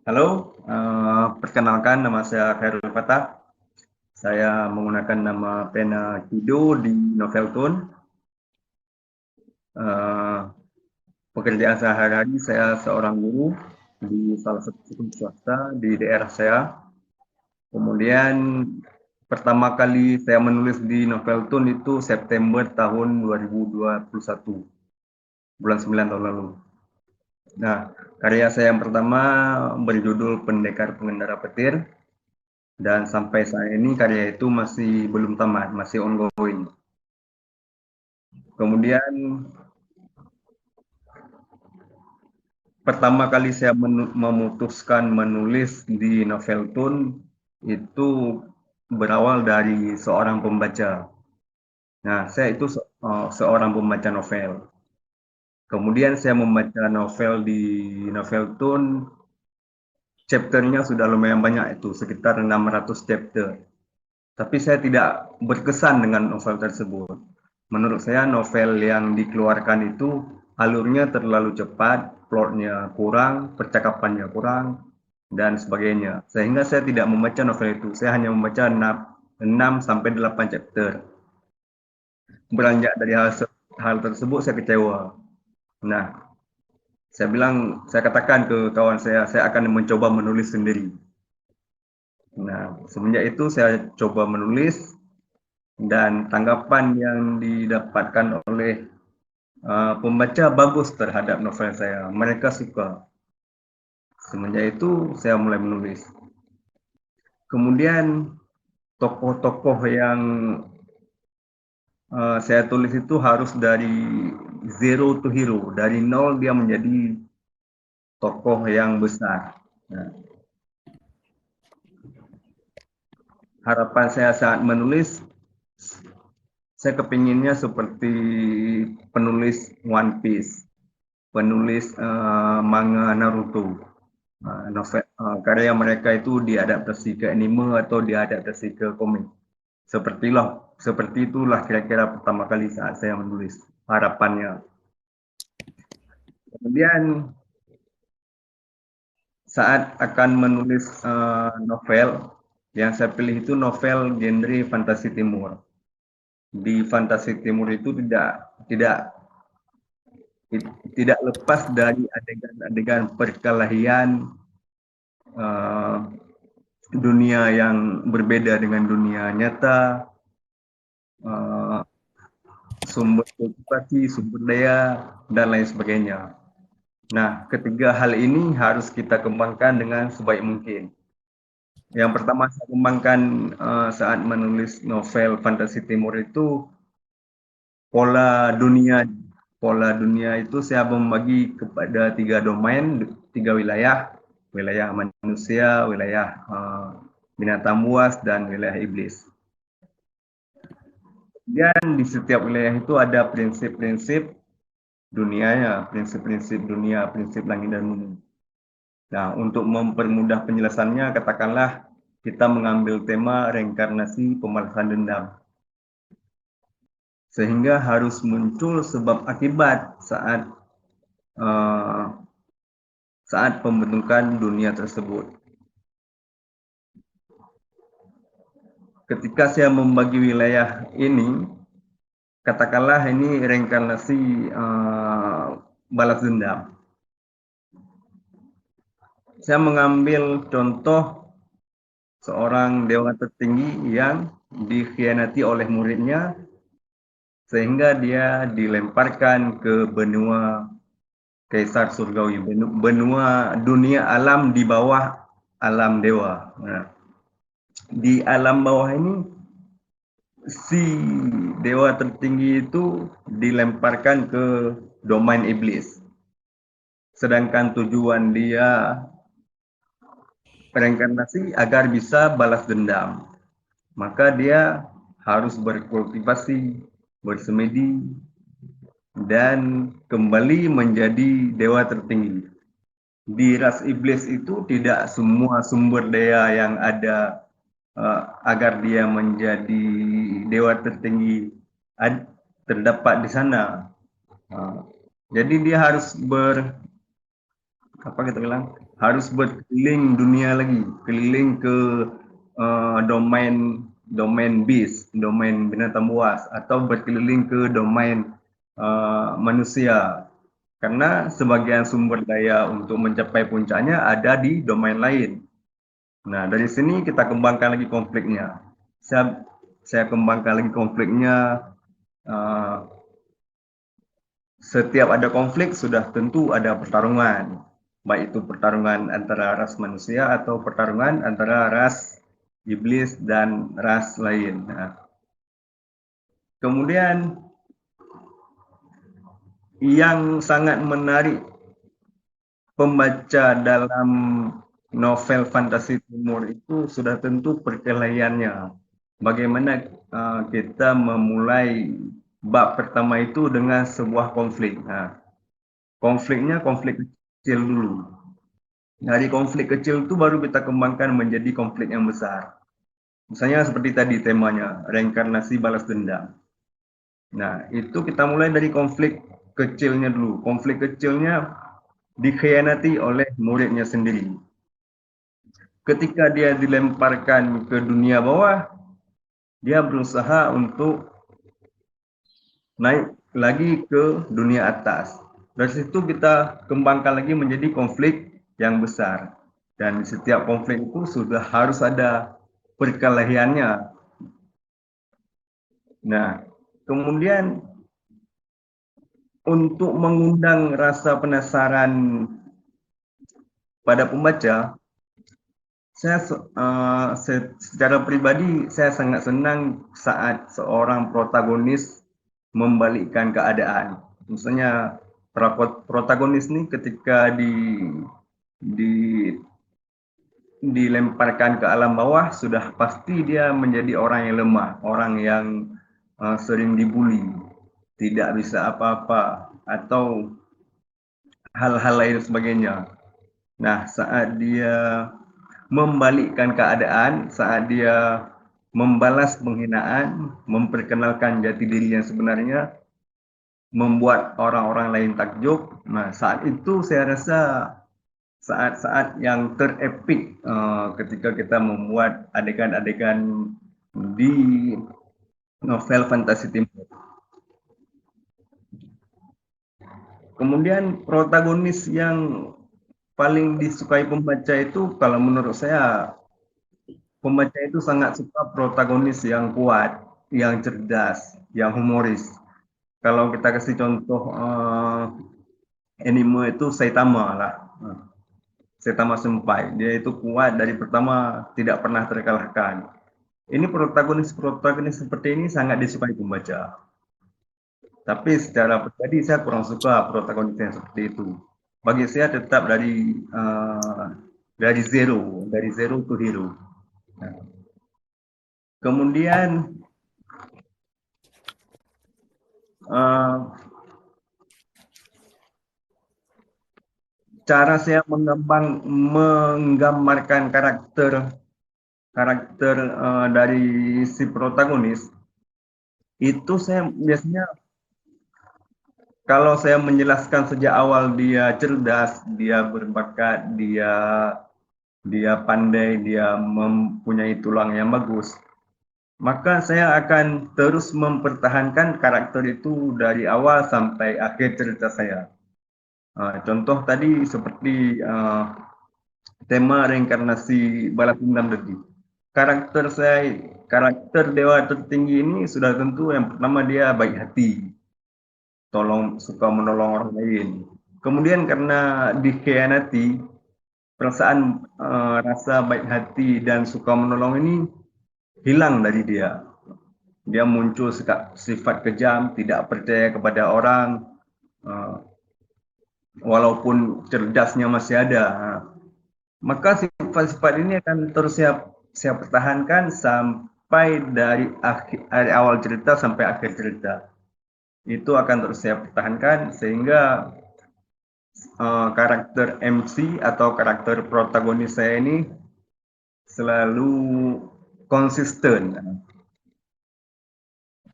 Halo, perkenalkan nama saya Khairul Fatah. Saya menggunakan nama pena Kido di Noveltune. Eh, Pekerjaan sehari-hari saya seorang guru di salah satu sekolah swasta di daerah saya. Kemudian pertama kali saya menulis di Noveltune itu September tahun 2021, bulan 9 tahun lalu. Nah, karya saya yang pertama berjudul Pendekar Pengendara Petir. Dan sampai saat ini karya itu masih belum tamat, masih ongoing. Kemudian pertama kali saya memutuskan menulis di Noveltune itu berawal dari seorang pembaca. Nah, saya itu seorang pembaca novel. Kemudian saya membaca novel di Noveltune, chapternya sudah lumayan banyak itu, sekitar 600 chapter. Tapi saya tidak berkesan dengan novel tersebut. Menurut saya novel yang dikeluarkan itu alurnya terlalu cepat, plotnya kurang, percakapannya kurang, dan sebagainya. Sehingga saya tidak membaca novel itu. Saya hanya membaca 6 sampai 8 chapter. Beranjak dari hal tersebut saya kecewa. Nah, saya katakan ke kawan saya akan mencoba menulis sendiri. Nah, semenjak itu saya coba menulis dan tanggapan yang didapatkan oleh pembaca bagus terhadap novel saya. Mereka suka. Semenjak itu saya mulai menulis. Kemudian tokoh-tokoh yang saya tulis itu harus dari zero to hero, dari nol dia menjadi tokoh yang besar. Nah, harapan saya saat menulis, saya kepinginnya seperti penulis One Piece, penulis manga Naruto. Novel karya mereka itu diadaptasi ke anime atau diadaptasi ke komik. Seperti itulah kira-kira pertama kali saat saya menulis harapannya. Kemudian saat akan menulis novel, yang saya pilih itu novel genre fantasi timur. Di fantasi timur itu tidak tidak lepas dari adegan-adegan perkelahian uh, dunia yang berbeda dengan dunia nyata, uh, sumber kultivasi, sumber daya, dan lain sebagainya. Nah, ketiga hal ini harus kita kembangkan dengan sebaik mungkin. Yang pertama saya kembangkan saat menulis novel fantasi timur itu pola dunia. Pola dunia itu saya membagi kepada 3 domain, 3 wilayah, wilayah manusia, wilayah binatang buas, dan wilayah iblis. Dan di setiap wilayah itu ada prinsip-prinsip dunianya, prinsip-prinsip dunia, prinsip langit dan bumi. Nah, untuk mempermudah penjelasannya, katakanlah kita mengambil tema reinkarnasi pembalasan dendam. Sehingga harus muncul sebab akibat uh, saat pembentukan dunia tersebut. Ketika saya membagi wilayah ini, katakanlah ini reinkarnasi balas dendam. Saya mengambil contoh seorang dewa tertinggi yang dikhianati oleh muridnya sehingga dia dilemparkan ke benua kaisar surgawi, benua dunia alam di bawah alam dewa. Nah, di alam bawah ini si dewa tertinggi itu dilemparkan ke domain iblis. Sedangkan tujuan dia reinkarnasi agar bisa balas dendam. Maka dia harus berkultivasi, bersemedi, dan kembali menjadi dewa tertinggi. Di ras iblis itu tidak semua sumber daya yang ada agar dia menjadi dewa tertinggi terdapat di sana. Jadi dia harus apa kita bilang, harus berkeliling dunia lagi, keliling ke domain domain bis, domain binatang buas, atau berkeliling ke domain manusia. Karena sebagian sumber daya untuk mencapai puncaknya ada di domain lain. Nah, dari sini kita kembangkan lagi konfliknya. Saya, saya kembangkan lagi konfliknya. Uh, Setiap ada konflik sudah tentu ada pertarungan. Baik itu pertarungan antara ras manusia atau pertarungan antara ras iblis dan ras lain. Nah, kemudian yang sangat menarik pembaca dalam novel fantasi timur itu sudah tentu perkelahiannya. Bagaimana kita memulai bab pertama itu dengan sebuah konflik. Nah, konfliknya konflik kecil dulu. Dari konflik kecil itu baru kita kembangkan menjadi konflik yang besar. Misalnya seperti tadi temanya, reinkarnasi balas dendam. Nah, itu kita mulai dari konflik kecilnya dulu. Konflik kecilnya dikhianati oleh muridnya sendiri. Ketika dia dilemparkan ke dunia bawah, dia berusaha untuk naik lagi ke dunia atas. Dari situ kita kembangkan lagi menjadi konflik yang besar. Dan di setiap konflik itu sudah harus ada perkelahiannya. Nah, kemudian untuk mengundang rasa penasaran pada pembaca, saya secara pribadi saya sangat senang saat seorang protagonis membalikkan keadaan. Misalnya protagonis ini ketika di dilemparkan ke alam bawah sudah pasti dia menjadi orang yang lemah, orang yang sering dibully, tidak bisa apa-apa atau hal-hal lain sebagainya. Nah, saat dia membalikkan keadaan, saat dia membalas penghinaan, memperkenalkan jati diri yang sebenarnya, membuat orang-orang lain takjub. Nah, saat itu saya rasa saat-saat yang terepik ketika kita membuat adegan-adegan di novel fantasi timur. Kemudian protagonis yang paling disukai pembaca itu kalau menurut saya pembaca itu sangat suka protagonis yang kuat, yang cerdas, yang humoris. Kalau kita kasih contoh anime itu Saitama lah. Saitama Senpai. Dia itu kuat dari pertama, tidak pernah terkalahkan. Ini protagonis-protagonis seperti ini sangat disukai pembaca. Tapi secara pribadi saya kurang suka protagonis yang seperti itu. Bagi saya tetap dari zero to hero. Nah, kemudian uh, cara saya menggambarkan karakter dari si protagonis itu saya biasanya kalau saya menjelaskan sejak awal dia cerdas, dia berbakat, dia pandai, dia mempunyai tulang yang bagus, maka saya akan terus mempertahankan karakter itu dari awal sampai akhir cerita saya. Contoh tadi seperti tema reinkarnasi balas dendam tadi. Karakter dewa tertinggi ini sudah tentu yang pertama dia baik hati, suka menolong orang lain. Kemudian karena dikhianati, perasaan rasa baik hati dan suka menolong ini hilang dari dia. Dia muncul sifat kejam, tidak percaya kepada orang, uh, walaupun cerdasnya masih ada. Maka sifat-sifat ini akan terus saya pertahankan sampai dari awal cerita sampai akhir cerita. Itu akan terus saya pertahankan sehingga karakter MC atau karakter protagonis saya ini selalu konsisten.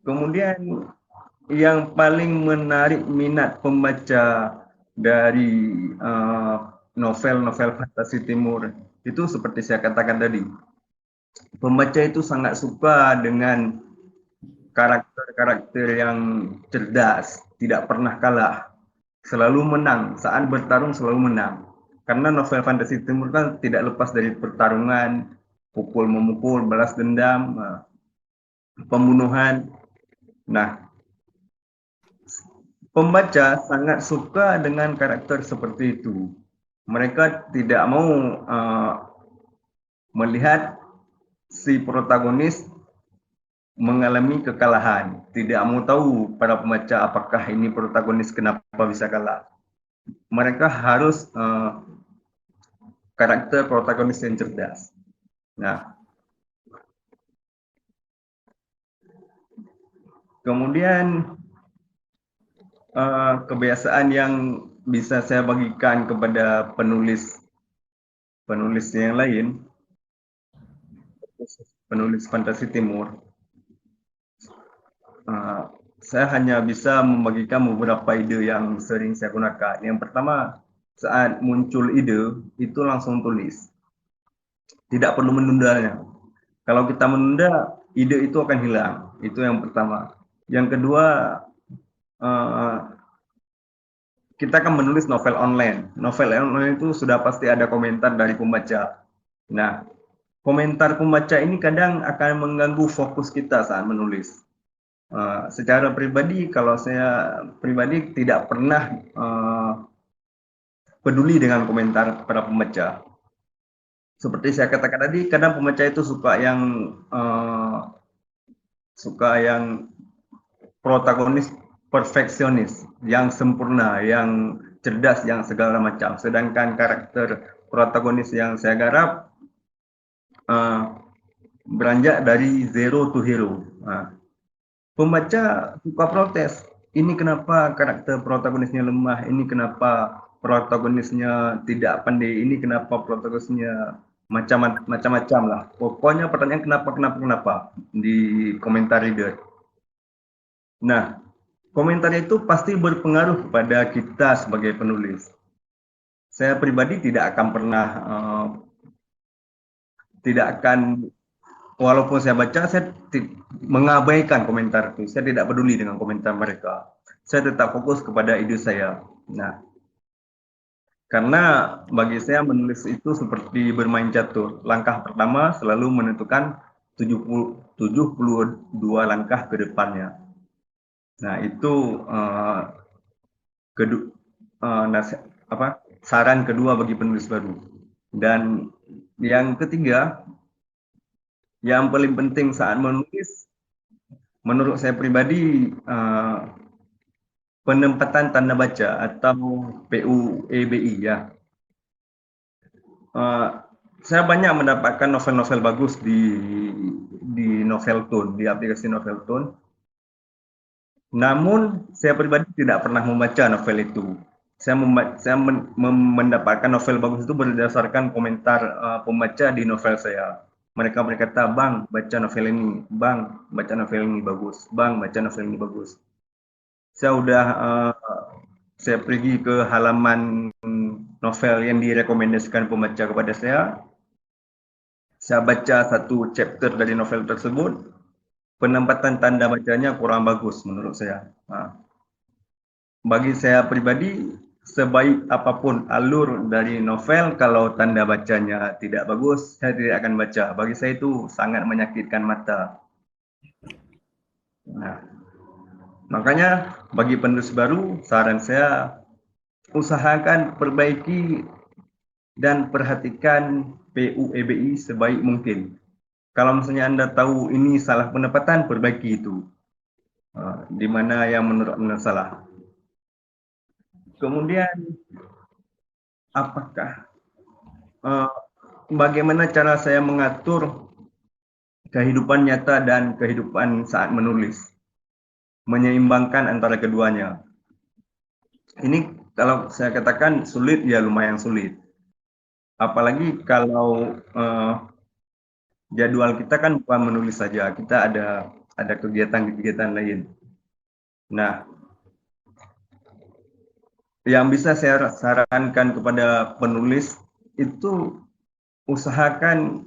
Kemudian yang paling menarik minat pembaca dari novel-novel fantasi timur itu seperti saya katakan tadi, pembaca itu sangat suka dengan karakter-karakter yang cerdas, tidak pernah kalah, selalu menang, saat bertarung selalu menang. Karena novel fantasi timur kan tidak lepas dari pertarungan, pukul-memukul, balas dendam, pembunuhan. Nah, pembaca sangat suka dengan karakter seperti itu. Mereka tidak mau melihat si protagonis mengalami kekalahan. Tidak mau tahu para pembaca apakah ini protagonis kenapa bisa kalah. Mereka harus karakter protagonis yang cerdas. Nah, kemudian kebiasaan yang bisa saya bagikan kepada penulis yang lain, penulis fantasi timur, saya hanya bisa membagikan beberapa ide yang sering saya gunakan. Yang pertama, saat muncul ide, itu langsung tulis. Tidak perlu menundanya. Kalau kita menunda, ide itu akan hilang. Itu yang pertama. Yang kedua, eh, kita akan menulis novel online. Novel online itu sudah pasti ada komentar dari pembaca. Nah, komentar pembaca ini kadang akan mengganggu fokus kita saat menulis. Secara pribadi, kalau saya pribadi tidak pernah peduli dengan komentar para pembaca. Seperti saya katakan tadi, kadang pembaca itu suka yang protagonis perfeksionis, yang sempurna, yang cerdas, yang segala macam. Sedangkan karakter protagonis yang saya garap beranjak dari zero to hero. Pembaca suka protes. Ini kenapa karakter protagonisnya lemah? Ini kenapa protagonisnya tidak pandai? Ini kenapa protagonisnya macam-macam lah. Pokoknya pertanyaan kenapa di komentar reader. Nah, komentar itu pasti berpengaruh kepada kita sebagai penulis. Saya pribadi tidak akan walaupun saya baca, saya mengabaikan komentar itu. Saya tidak peduli dengan komentar mereka. Saya tetap fokus kepada ide saya. Nah, karena bagi saya menulis itu seperti bermain catur. Langkah pertama selalu menentukan 72 langkah ke depannya. Nah, itu saran kedua bagi penulis baru. Dan yang ketiga, yang paling penting saat menulis, menurut saya pribadi, penempatan tanda baca atau PUEBI ya. Saya banyak mendapatkan novel-novel bagus di Noveltune, di aplikasi Noveltune. Namun saya pribadi tidak pernah membaca novel itu. Saya mendapatkan novel bagus itu berdasarkan komentar pembaca di novel saya. Mereka berkata, "Bang, baca novel ini. Bang, baca novel ini bagus. Bang, baca novel ini bagus." Saya pergi ke halaman novel yang direkomendasikan pembaca kepada saya baca satu chapter dari novel tersebut, penempatan tanda bacanya kurang bagus menurut saya. Bagi saya pribadi, sebaik apapun alur dari novel, kalau tanda bacanya tidak bagus, saya tidak akan baca. Bagi saya itu sangat menyakitkan mata. Nah, makanya bagi penulis baru, saran saya usahakan perbaiki dan perhatikan PUEBI sebaik mungkin. Kalau misalnya Anda tahu ini salah penempatan, perbaiki itu. Di mana yang menurut Anda salah. Kemudian, apakah bagaimana cara saya mengatur kehidupan nyata dan kehidupan saat menulis? Menyeimbangkan antara keduanya. Ini kalau saya katakan sulit, ya lumayan sulit. Apalagi kalau jadwal kita kan bukan menulis saja, kita ada kegiatan-kegiatan lain. Nah, yang bisa saya sarankan kepada penulis itu usahakan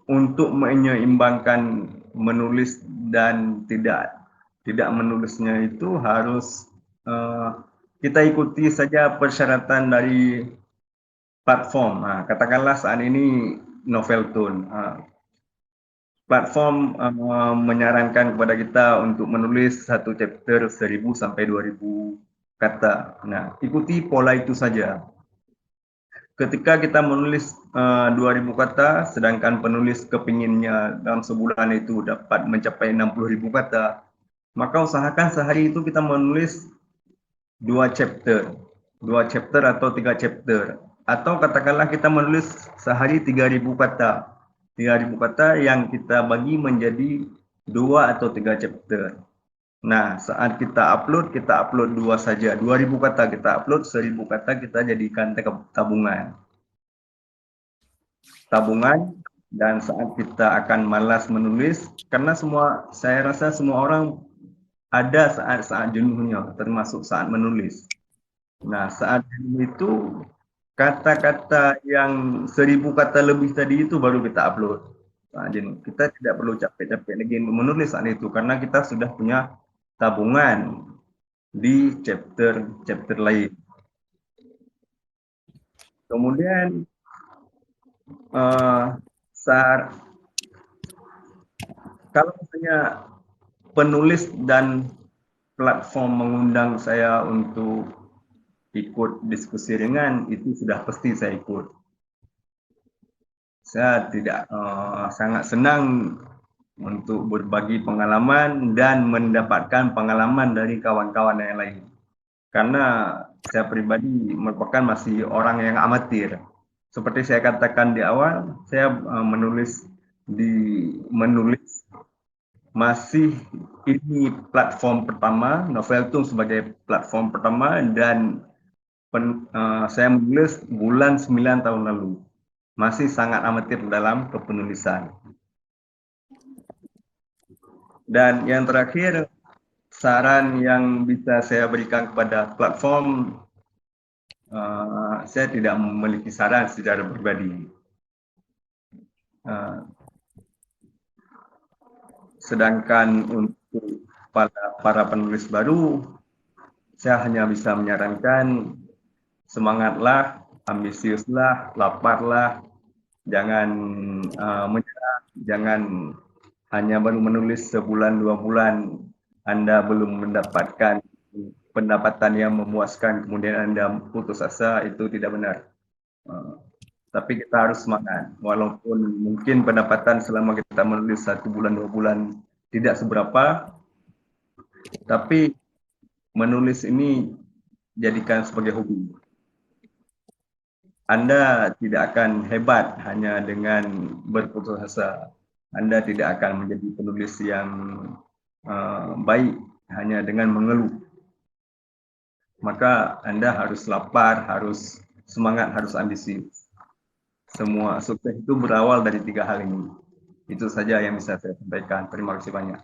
untuk menyeimbangkan menulis dan tidak menulisnya itu harus kita ikuti saja persyaratan dari platform. Katakanlah saat ini Noveltune. Platform menyarankan kepada kita untuk menulis satu chapter 1000 sampai 2000 kata. Nah, ikuti pola itu saja. Ketika kita menulis 2000 kata, sedangkan penulis kepinginnya dalam sebulan itu dapat mencapai 60.000 kata, maka usahakan sehari itu kita menulis 2 chapter, 2 chapter atau 3 chapter. Atau katakanlah kita menulis sehari 3000 kata. 3000 kata yang kita bagi menjadi 2 atau 3 chapter. Nah, saat kita upload 2 saja. 2000 kata kita upload, 1000 kata kita jadikan tabungan. Dan saat kita akan malas menulis, karena saya rasa semua orang ada saat-saat jenuhnya, termasuk saat menulis. Nah, saat itu kata-kata yang 1000 kata lebih tadi itu baru kita upload. Nah, jadi kita tidak perlu capek-capek lagi menulis saat itu karena kita sudah punya tabungan di chapter lain. Kemudian saat kalau misalnya penulis dan platform mengundang saya untuk ikut diskusi ringan, itu sudah pasti saya ikut. Saya tidak sangat senang untuk berbagi pengalaman dan mendapatkan pengalaman dari kawan-kawan yang lain. Karena saya pribadi merupakan masih orang yang amatir. Seperti saya katakan di awal, saya menulis masih ini platform pertama, Noveltune sebagai platform pertama, dan saya menulis bulan 9 tahun lalu. Masih sangat amatir dalam kepenulisan. Dan yang terakhir, saran yang bisa saya berikan kepada platform, saya tidak memiliki saran secara pribadi. Sedangkan untuk para penulis baru, saya hanya bisa menyarankan semangatlah, ambisiuslah, laparlah, jangan menyerah, jangan hanya baru menulis sebulan 2 bulan Anda belum mendapatkan pendapatan yang memuaskan, kemudian Anda putus asa, itu tidak benar. Tapi kita harus semangat, walaupun mungkin pendapatan selama kita menulis 1 bulan 2 bulan tidak seberapa, tapi menulis ini jadikan sebagai hobi. Anda tidak akan hebat hanya dengan berputus asa. Anda tidak akan menjadi penulis yang baik hanya dengan mengeluh. Maka Anda harus lapar, harus semangat, harus ambisius. Semua sukses itu berawal dari 3 hal ini. Itu saja yang bisa saya sampaikan. Terima kasih banyak.